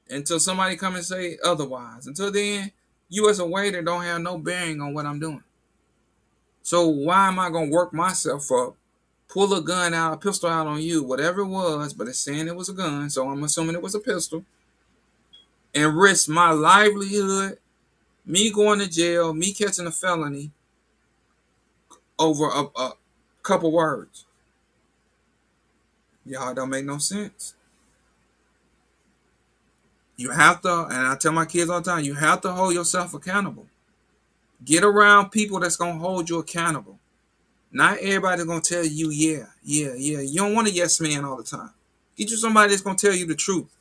Until somebody come and say otherwise. Until then, you as a waiter don't have no bearing on what I'm doing. So why am I going to work myself up, pull a gun out, a pistol out on you, whatever it was, but it's saying it was a gun, so I'm assuming it was a pistol, and risk my livelihood, me going to jail, me catching a felony over a couple words? Y'all don't make no sense. You have to, and I tell my kids all the time, you have to hold yourself accountable. Get around people that's going to hold you accountable. Not everybody's going to tell you, yeah. You don't want a yes man all the time. Get you somebody that's going to tell you the truth.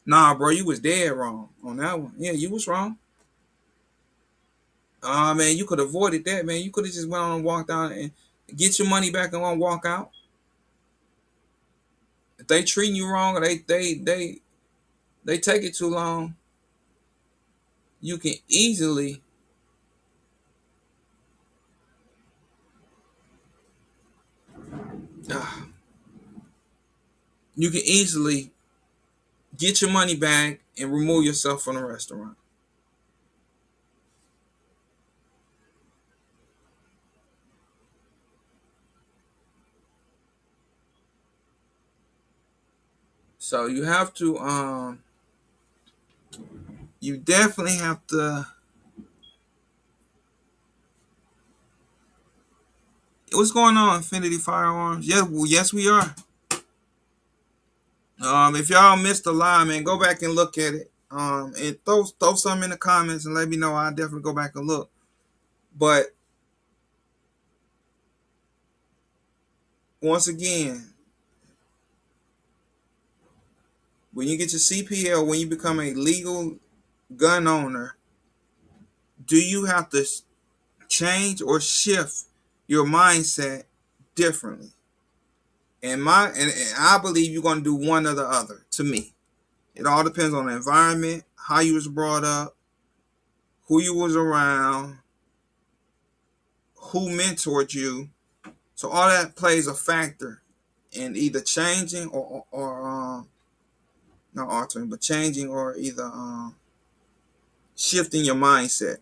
Nah, bro, you was dead wrong on that one. Yeah, you was wrong. Man, you could have avoided that, man. You could have just went on and walked out and get your money back and go walk out. If they treating you wrong or they take it too long, you can easily get your money back and remove yourself from the restaurant. So you have to you definitely have to. What's going on, Infinity Firearms? Yeah, well, yes, we are. If y'all missed the live, man, go back and look at it. And throw some in the comments and let me know. I'll definitely go back and look. But once again, when you get your CPL, when you become a legal gun owner, do you have to change or shift your mindset differently? And I believe you're going to do one or the other. To me, it all depends on the environment, how you was brought up, who you was around, who mentored you. So all that plays a factor in either changing or not altering, but changing or either shifting your mindset.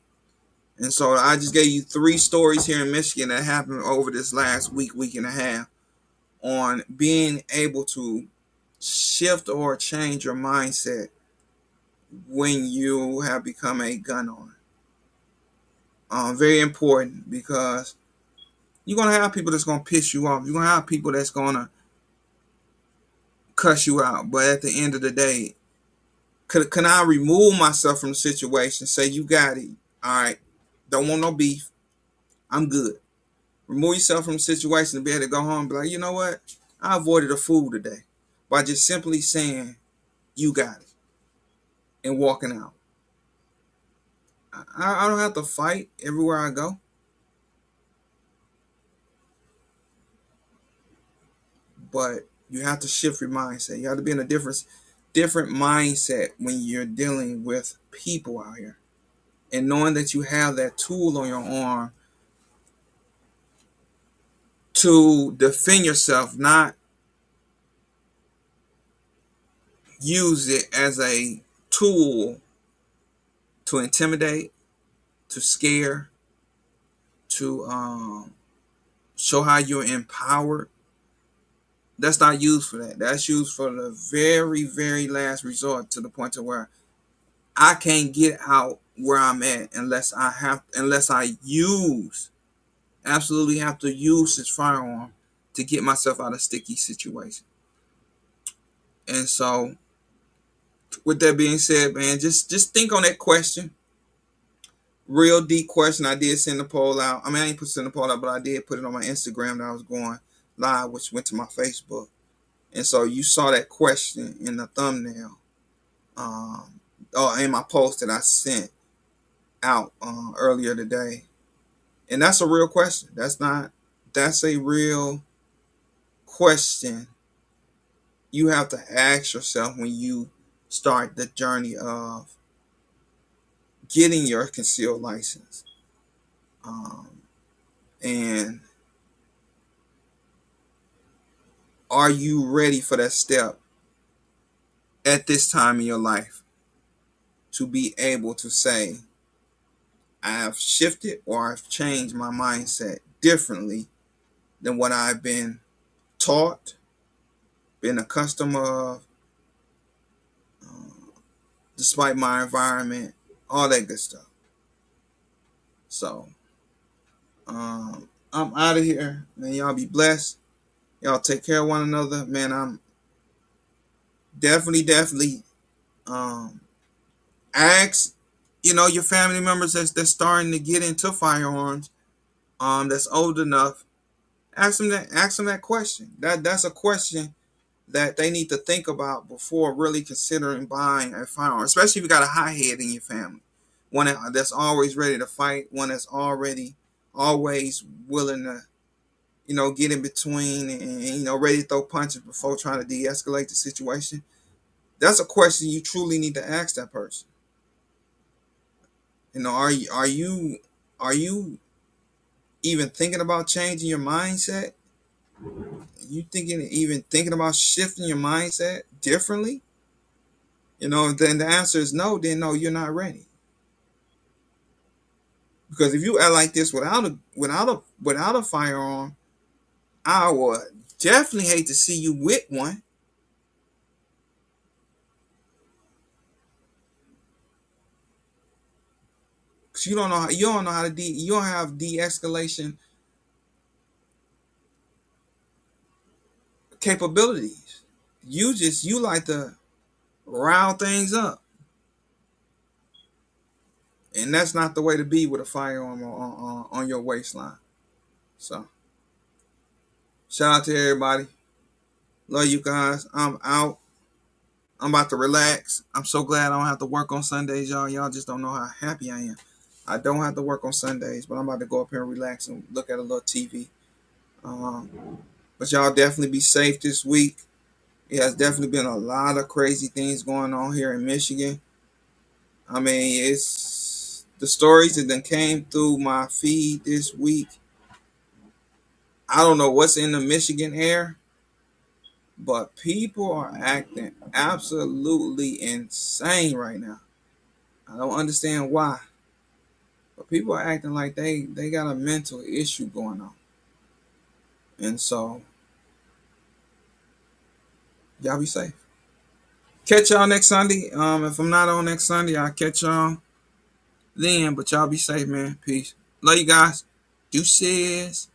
And so I just gave you 3 stories here in Michigan that happened over this last week and a half on being able to shift or change your mindset when you have become a gun owner. Very important, because you're going to have people that's going to piss you off. You're going to have people that's going to cuss you out. But at the end of the day, can I remove myself from the situation? Say, you got it. All right. Don't want no beef. I'm good. Remove yourself from the situation and be able to go home and be like, you know what? I avoided the food today by just simply saying, you got it, and walking out. I don't have to fight everywhere I go. But you have to shift your mindset. You have to be in a different mindset when you're dealing with people out here. And knowing that you have that tool on your arm to defend yourself, not use it as a tool to intimidate, to scare, to show how you're empowered. That's not used for that. That's used for the very, very last resort, to the point to where I can't get out where I'm at unless I absolutely have to use this firearm to get myself out of sticky situation. And so, with that being said, man, just think on that question. Real deep question. I did send the poll out. I mean, I ain't send the poll out, but I did put it on my Instagram that I was going live, which went to my Facebook. And so you saw that question in the thumbnail, or in my post that I sent out earlier today. And that's a real question. That's a real question you have to ask yourself when you start the journey of getting your concealed license. And are you ready for that step at this time in your life to be able to say, I have shifted or I've changed my mindset differently than what I've been taught, been accustomed of, despite my environment, all that good stuff. So, I'm out of here, man. Y'all be blessed. Y'all take care of one another, man. I'm definitely ask, your family members that's starting to get into firearms, that's old enough. Ask them that question. That's a question that they need to think about before really considering buying a firearm, especially if you got a hothead in your family. one that's always ready to fight, one that's always willing to, get in between and ready to throw punches before trying to de-escalate the situation. That's a question you truly need to ask that person. Are you even thinking about changing your mindset? Even thinking about shifting your mindset differently? Then the answer is no. Then no, you're not ready. Because if you act like this without a firearm, I would definitely hate to see you with one. Cause you don't know how to you don't have de-escalation capabilities. You like to rile things up, and that's not the way to be with a firearm on your waistline. So shout out to everybody. Love you guys. I'm out. I'm about to relax. I'm so glad I don't have to work on Sundays, y'all. Y'all just don't know how happy I am. I don't have to work on Sundays, but I'm about to go up here and relax and look at a little TV. But y'all definitely be safe this week. It has definitely been a lot of crazy things going on here in Michigan. I mean, it's the stories that then came through my feed this week. I don't know what's in the Michigan air, but people are acting absolutely insane right now. I don't understand why, but people are acting like they got a mental issue going on. And so, y'all be safe. Catch y'all next Sunday. If I'm not on next Sunday, I'll catch y'all then. But y'all be safe, man. Peace. Love you guys. Deuces.